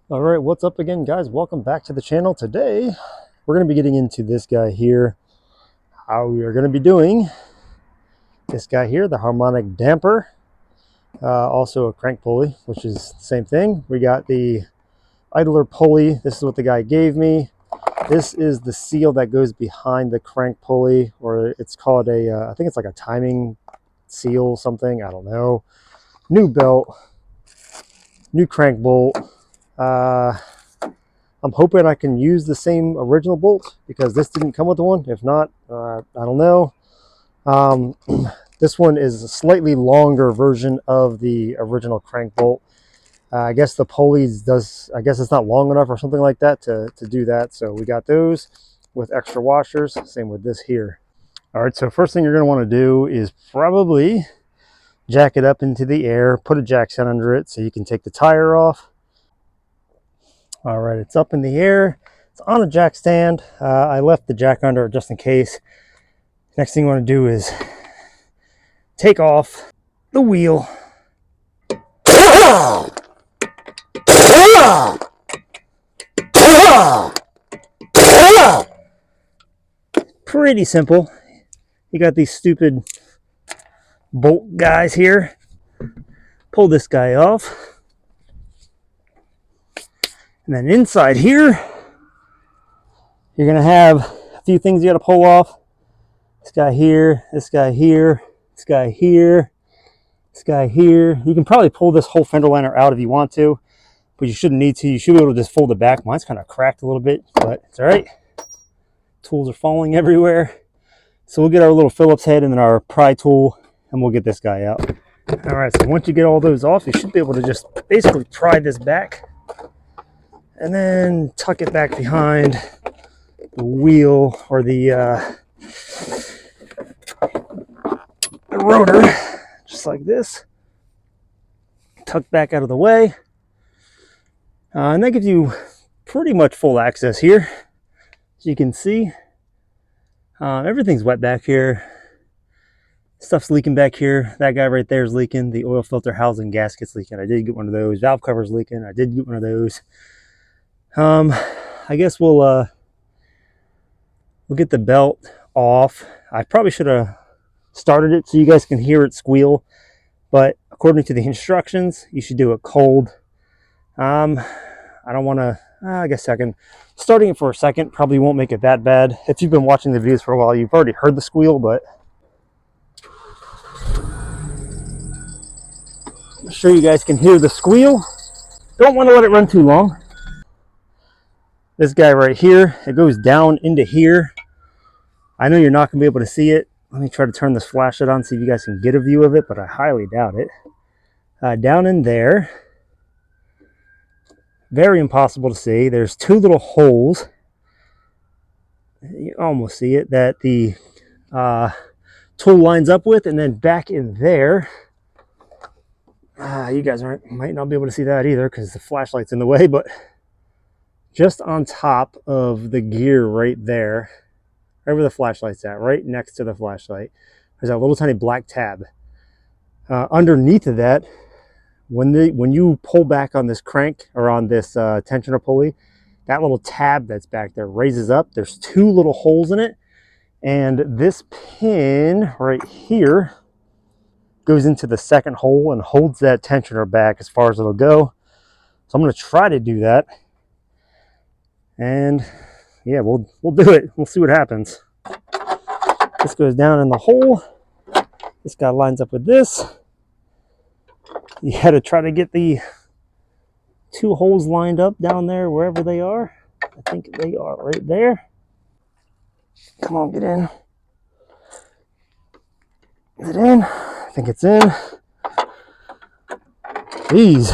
All right, what's up again, guys? Welcome back to the channel. Today we're going to be getting into this guy here. How we are going to be doing this guy here, the harmonic damper, also a crank pulley, which is the same thing. We got the idler pulley. This is what the guy gave me. This is the seal that goes behind the crank pulley, or it's called a I think it's like a timing seal, something, I don't know. New belt, new crank bolt. I'm hoping I can use the same original bolt because this didn't come with one. If not, I don't know. This one is a slightly longer version of the original crank bolt. I guess the pulleys I guess it's not long enough or something like that to do that. So we got those with extra washers. Same with this here. All right, so first thing you're going to want to do is probably jack it up into the air, put a jack stand under it so you can take the tire off. All right, it's up in the air. It's on a jack stand. I left the jack under it just in case. Next thing you want to do is take off the wheel. Pretty simple. You got these stupid bolt guys here. Pull this guy off. And then inside here, you're going to have a few things you got to pull off. This guy here, this guy here, this guy here, this guy here. You can probably pull this whole fender liner out if you want to, but you shouldn't need to. You should be able to just fold it back. Mine's kind of cracked a little bit, but it's all right. Tools are falling everywhere. So we'll get our little Phillips head and then our pry tool, and we'll get this guy out. All right, so once you get all those off, you should be able to just basically pry this back and then tuck it back behind the wheel or the rotor, just like this. Tuck back out of the way. And that gives you pretty much full access here. As you can see, everything's wet back here. Stuff's leaking back here. That guy right there is leaking. The oil filter housing gasket's leaking. I did get one of those. Valve cover's leaking. I did get one of those. I guess we'll get the belt off. I probably should have started it so you guys can hear it squeal, but according to the instructions, you should do it cold. I don't want to, I guess second. Starting it for a second probably won't make it that bad. If you've been watching the videos for a while, you've already heard the squeal, but I'm sure you guys can hear the squeal. Don't want to let it run too long. This guy right here, it goes down into here. I know you're not going to be able to see it. Let me try to turn this flashlight on, see if you guys can get a view of it, but I highly doubt it. Down in there, very impossible to see. There's two little holes. You almost see it, that the tool lines up with, and then back in there, you guys might not be able to see that either because the flashlight's in the way, but just on top of the gear right there, wherever the flashlight's at, right next to the flashlight, there's that little tiny black tab. Underneath of that, when you pull back on this crank or on this tensioner pulley, that little tab that's back there raises up. There's two little holes in it, and this pin right here goes into the second hole and holds that tensioner back as far as it'll go. So I'm going to try to do that. And yeah, we'll do it. We'll see what happens. This goes down in the hole. This guy lines up with this. You had to try to get the two holes lined up down there wherever they are. I think they are right there. Come on, get in. Is it in? I think it's in. Jeez.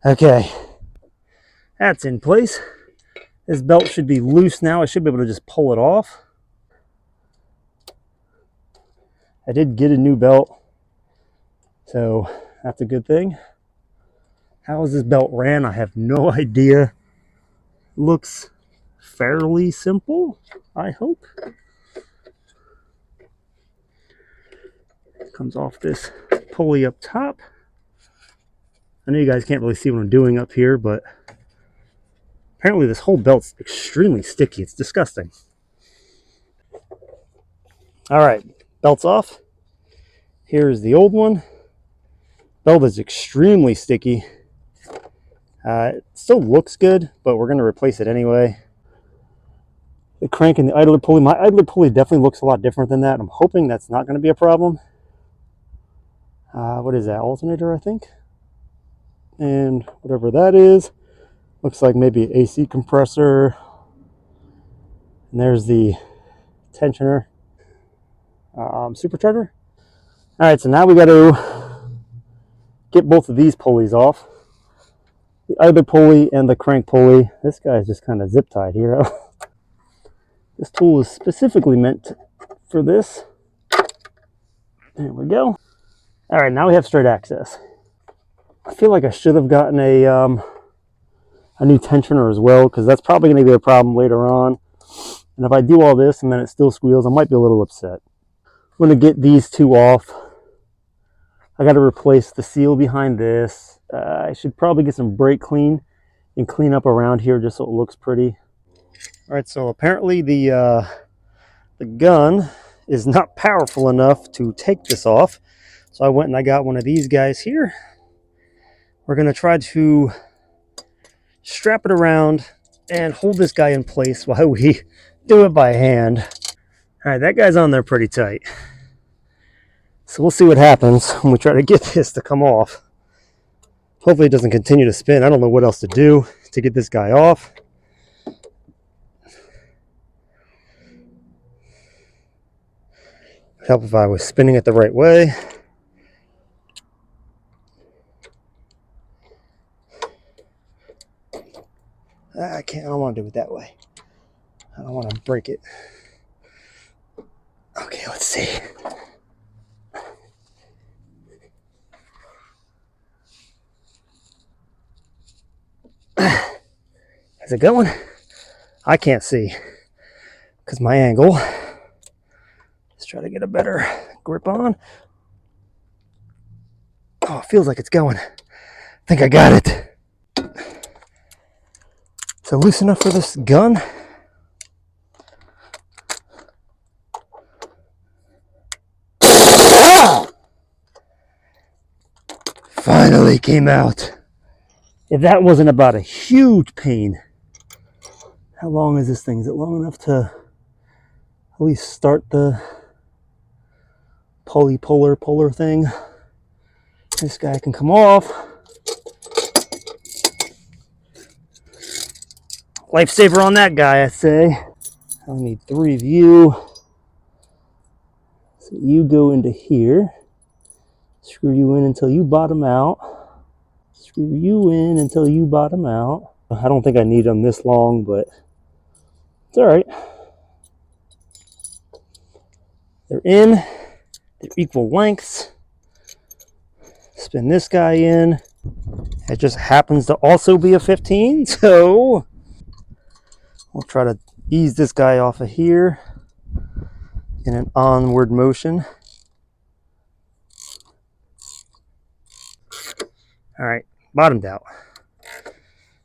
Okay. That's in place. This belt should be loose now. I should be able to just pull it off. I did get a new belt, so that's a good thing. How is this belt ran? I have no idea. Looks fairly simple, I hope. Comes off this pulley up top. I know you guys can't really see what I'm doing up here, but apparently this whole belt's extremely sticky. It's disgusting. All right, belt's off. Here's the old one. Belt is extremely sticky. It still looks good, but we're going to replace it anyway. The crank and the idler pulley. My idler pulley definitely looks a lot different than that. I'm hoping that's not going to be a problem. What is that? Alternator, I think. And whatever that is, looks like maybe an AC compressor. And there's the tensioner, supercharger. All right, so now we got to get both of these pulleys off. The idler pulley and the crank pulley. This guy's just kind of zip tied here. This tool is specifically meant for this. There we go. All right, now we have straight access. I feel like I should have gotten a new tensioner as well, because that's probably going to be a problem later on. And if I do all this and then it still squeals, I might be a little upset. I'm going to get these two off. I got to replace the seal behind this. I should probably get some brake clean and clean up around here just so it looks pretty. All right, so apparently the gun is not powerful enough to take this off. So I went and I got one of these guys here. We're going to try to strap it around and hold this guy in place while we do it by hand. All right, that guy's on there pretty tight. So we'll see what happens when we try to get this to come off. Hopefully it doesn't continue to spin. I don't know what else to do to get this guy off. It'd help if I was spinning it the right way. I don't want to do it that way. I don't want to break it. Okay, let's see. How's it going? I can't see because my angle. Let's try to get a better grip on. Oh, it feels like it's going. I think I got it. So loose enough for this gun. Finally came out. If that wasn't about a huge pain. How long is this thing? Is it long enough to at least start the pulley puller thing? This guy can come off. Lifesaver on that guy, I say. I need 3 of you. So you go into here. Screw you in until you bottom out. Screw you in until you bottom out. I don't think I need them this long, but it's all right. They're in. They're equal lengths. Spin this guy in. It just happens to also be a 15, so we'll try to ease this guy off of here in an onward motion. All right, bottomed out.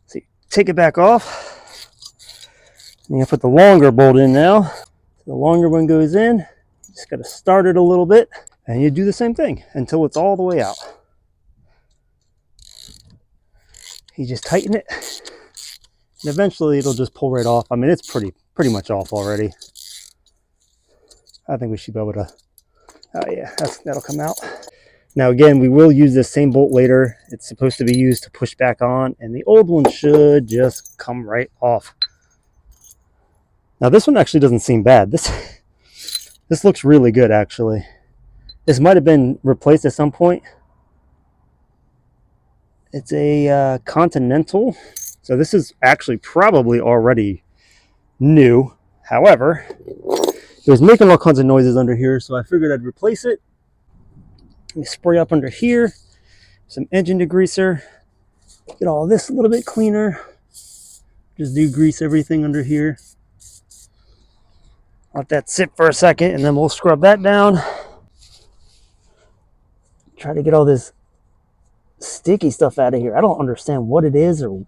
So you take it back off. And you put the longer bolt in now. So the longer one goes in. You just got to start it a little bit, and you do the same thing until it's all the way out. You just tighten it, and eventually it'll just pull right off. I mean, it's pretty much off already. I think we should be able to. Oh yeah, that'll come out. Now again, we will use this same bolt later. It's supposed to be used to push back on, and the old one should just come right off. Now this one actually doesn't seem bad. This looks really good, actually. This might have been replaced at some point. It's a Continental, so this is actually probably already new. However, it was making all kinds of noises under here, so I figured I'd replace it. Let me spray up under here, some engine degreaser, get all this a little bit cleaner. Just degrease everything under here. Let that sit for a second, and then we'll scrub that down. Try to get all this sticky stuff out of here. I don't understand what it is or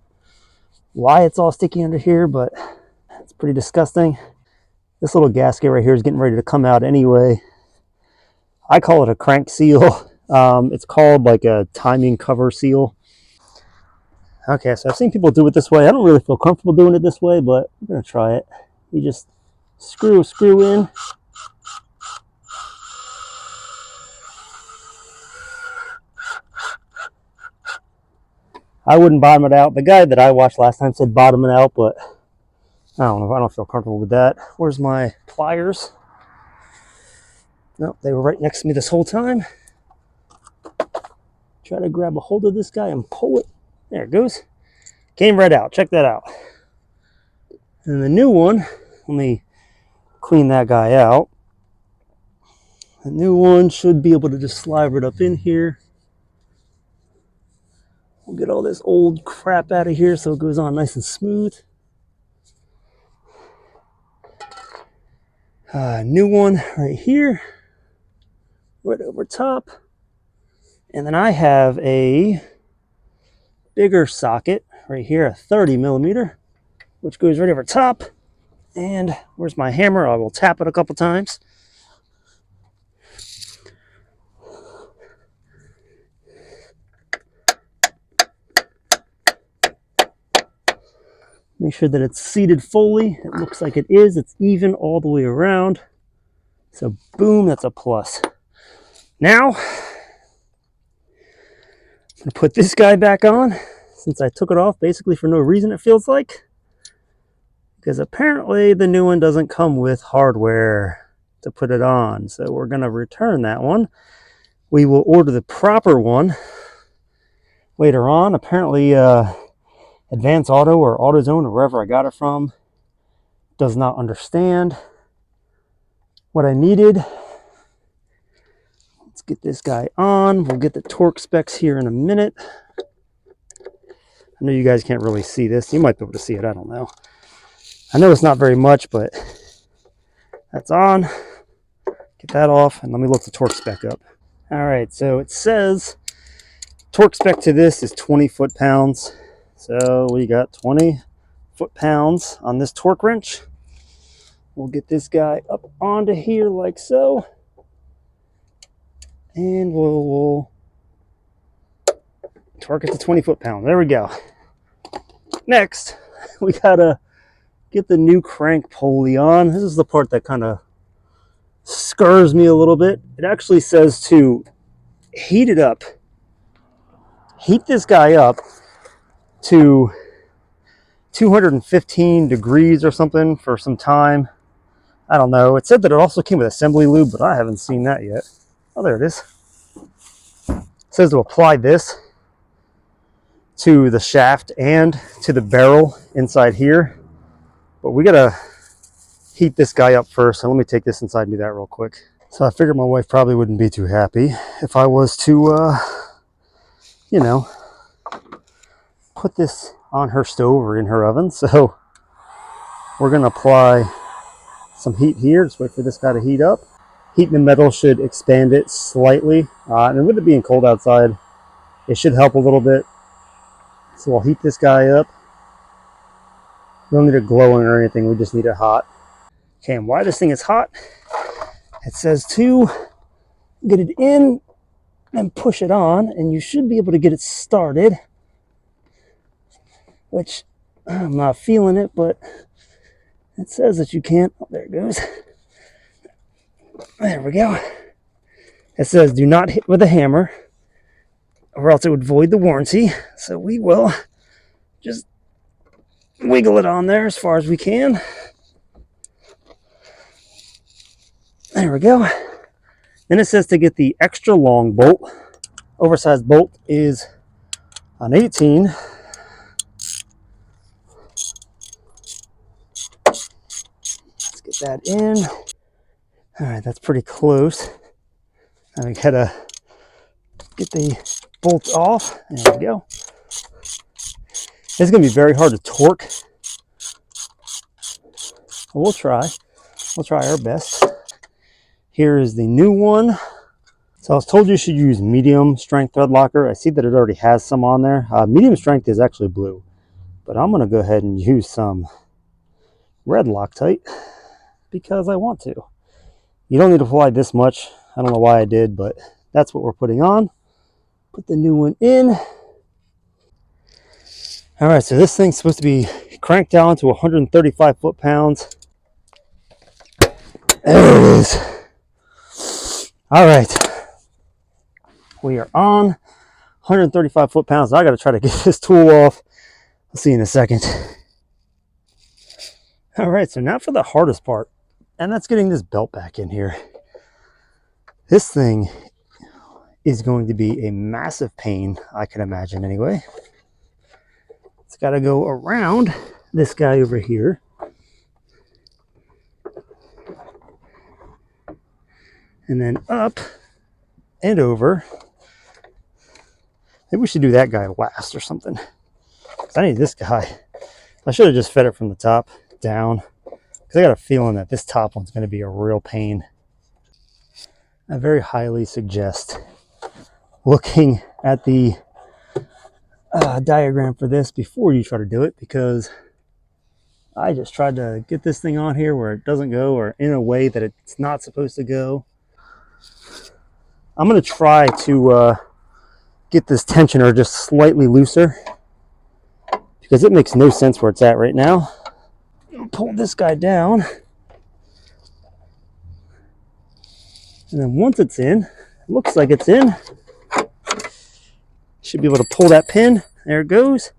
why it's all sticky under here, but it's pretty disgusting. This little gasket right here is getting ready to come out anyway. I call it a crank seal. It's called like a timing cover seal. Okay, so I've seen people do it this way. I don't really feel comfortable doing it this way, but I'm gonna try it. You just screw in. I wouldn't bottom it out. The guy that I watched last time said bottom it out, but I don't know. I don't feel comfortable with that. Where's my pliers? Nope, they were right next to me this whole time. Try to grab a hold of this guy and pull it. There it goes. Came right out. Check that out. And the new one, let me clean that guy out. The new one should be able to just slide right up in here. We'll get all this old crap out of here so it goes on nice and smooth. New one right here, right over top. And then I have a bigger socket right here, a 30 millimeter, which goes right over top. And where's my hammer? I will tap it a couple times. Make sure that it's seated fully. It looks like it is. It's even all the way around. So boom, that's a plus. Now, I'm gonna put this guy back on since I took it off basically for no reason, it feels like. Because apparently the new one doesn't come with hardware to put it on. So we're gonna return that one. We will order the proper one later on. Apparently, Advance Auto or AutoZone or wherever I got it from does not understand what I needed. Let's get this guy on. We'll get the torque specs here in a minute. I know you guys can't really see this. You might be able to see it. I don't know. I know it's not very much, but that's on. Get that off, and let me look the torque spec up. All right, so it says torque spec to this is 20 foot-pounds. So we got 20 foot-pounds on this torque wrench. We'll get this guy up onto here like so. And we'll torque it to 20 foot-pounds. There we go. Next, we gotta get the new crank pulley on. This is the part that kind of scars me a little bit. It actually says to heat it up. Heat this guy up to 215 degrees or something for some time. I don't know. It said that it also came with assembly lube, but I haven't seen that yet. Oh, there it is. It says to apply this to the shaft and to the barrel inside here. But we gotta heat this guy up first. So let me take this inside and do that real quick. So I figured my wife probably wouldn't be too happy if I was to, you know, put this on her stove or in her oven. So we're gonna apply some heat here. Just wait for this guy to heat up. Heating the metal should expand it slightly. And with it being cold outside, it should help a little bit. So I'll heat this guy up. We don't need it glowing or anything, we just need it hot. Okay, and why this thing is hot, it says to get it in and push it on, and you should be able to get it started. Which, I'm not feeling it, but it says that you can't. Oh, there it goes. There we go. It says do not hit with a hammer or else it would void the warranty. So we will just wiggle it on there as far as we can. There we go. Then it says to get the extra long bolt. Oversized bolt is an 18. Let's get that in. All right, that's pretty close. Now we gotta get the bolt off. There we go. It's gonna be very hard to torque. We'll try our best. Here is the new one. So I was told you should use medium strength thread locker. I see that it already has some on there. Medium strength is actually blue, but I'm going to go ahead and use some red Loctite because I want to. You don't need to apply this much. I don't know why I did, but that's what we're putting on. Put the new one in. All right, so this thing's supposed to be cranked down to 135 foot-pounds. There it is. All right. We are on 135 foot-pounds. I got to try to get this tool off. I'll see you in a second. All right, so now for the hardest part, and that's getting this belt back in here. This thing is going to be a massive pain, I can imagine anyway. It's got to go around this guy over here. And then up and over. Maybe we should do that guy last or something. I need this guy. I should have just fed it from the top down, because I got a feeling that this top one's going to be a real pain. I very highly suggest looking at the diagram for this before you try to do it, because I just tried to get this thing on here where it doesn't go, or in a way that it's not supposed to go. I'm going to try to get this tensioner just slightly looser, because it makes no sense where it's at right now. Pull this guy down, and then once it's in, it looks like it's in, should be able to pull that pin. There it goes.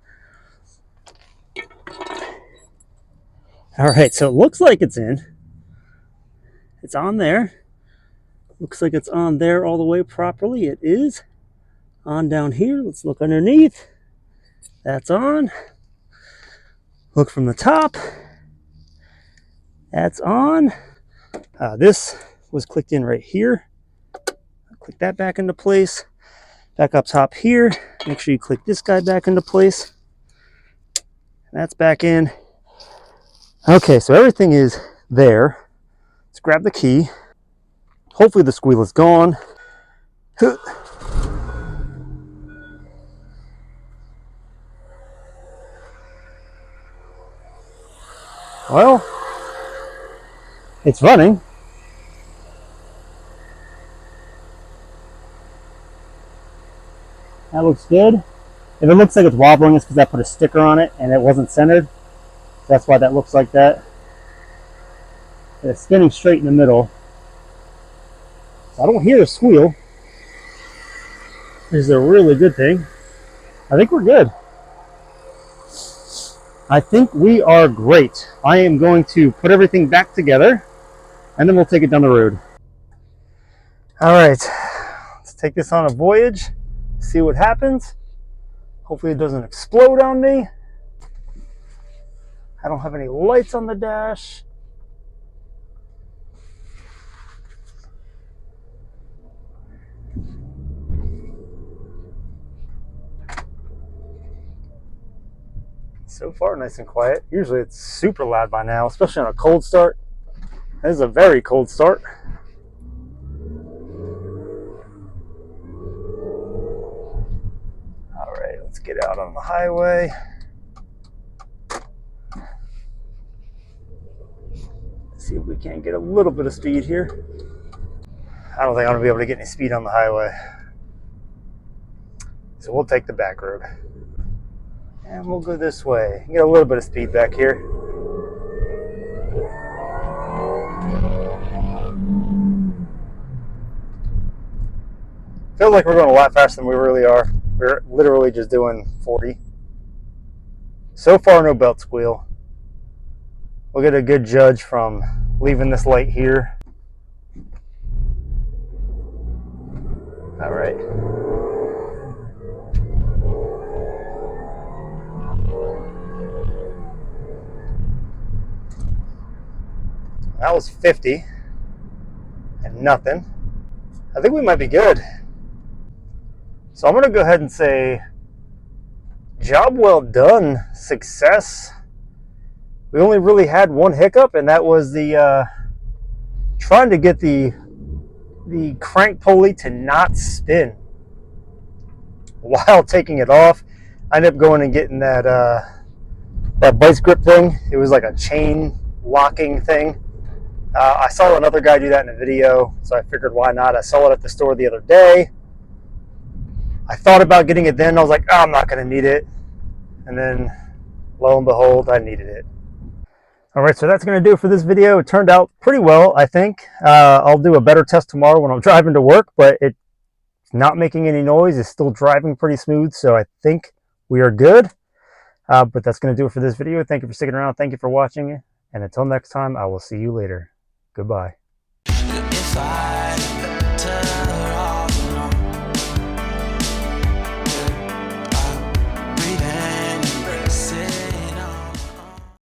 All right, so it looks like it's in. It's on there. Looks like it's on there all the way properly. It is on down here. Let's look underneath. That's on. Look from the top. That's on. This was clicked in right here. Click that back into place. Back up top here. Make sure you click this guy back into place. That's back in. Okay, so everything is there. Let's grab the key. Hopefully the squeal is gone. Well, it's running. That looks good. If it looks like it's wobbling, it's because I put a sticker on it and it wasn't centered. That's why that looks like that. But it's spinning straight in the middle. So I don't hear a squeal, which is a really good thing. I think we're good. I think we are great. I am going to put everything back together, and then we'll take it down the road. All right, let's take this on a voyage, see what happens. Hopefully it doesn't explode on me. I don't have any lights on the dash. So far, nice and quiet. Usually it's super loud by now, especially on a cold start. This is a very cold start. All right, let's get out on the highway. See if we can't get a little bit of speed here. I don't think I'm gonna be able to get any speed on the highway. So we'll take the back road. And we'll go this way. Get a little bit of speed back here. Feels like we're going a lot faster than we really are. We're literally just doing 40. So far, no belt squeal. We'll get a good judge from leaving this light here. All right. That was 50 and nothing. I think we might be good. So I'm going to go ahead and say job well done, success. We only really had one hiccup, and that was the trying to get the the crank pulley to not spin while taking it off. I ended up going and getting that that vice grip thing. It was like a chain locking thing. I saw another guy do that in a video, so I figured why not. I saw it at the store the other day. I thought about getting it then. I was like, oh, I'm not going to need it. And then, lo and behold, I needed it. All right, so that's going to do it for this video. It turned out pretty well, I think. I'll do a better test tomorrow when I'm driving to work, but it's not making any noise. It's still driving pretty smooth, so I think we are good. But that's going to do it for this video. Thank you for sticking around. Thank you for watching. And until next time, I will see you later. Goodbye.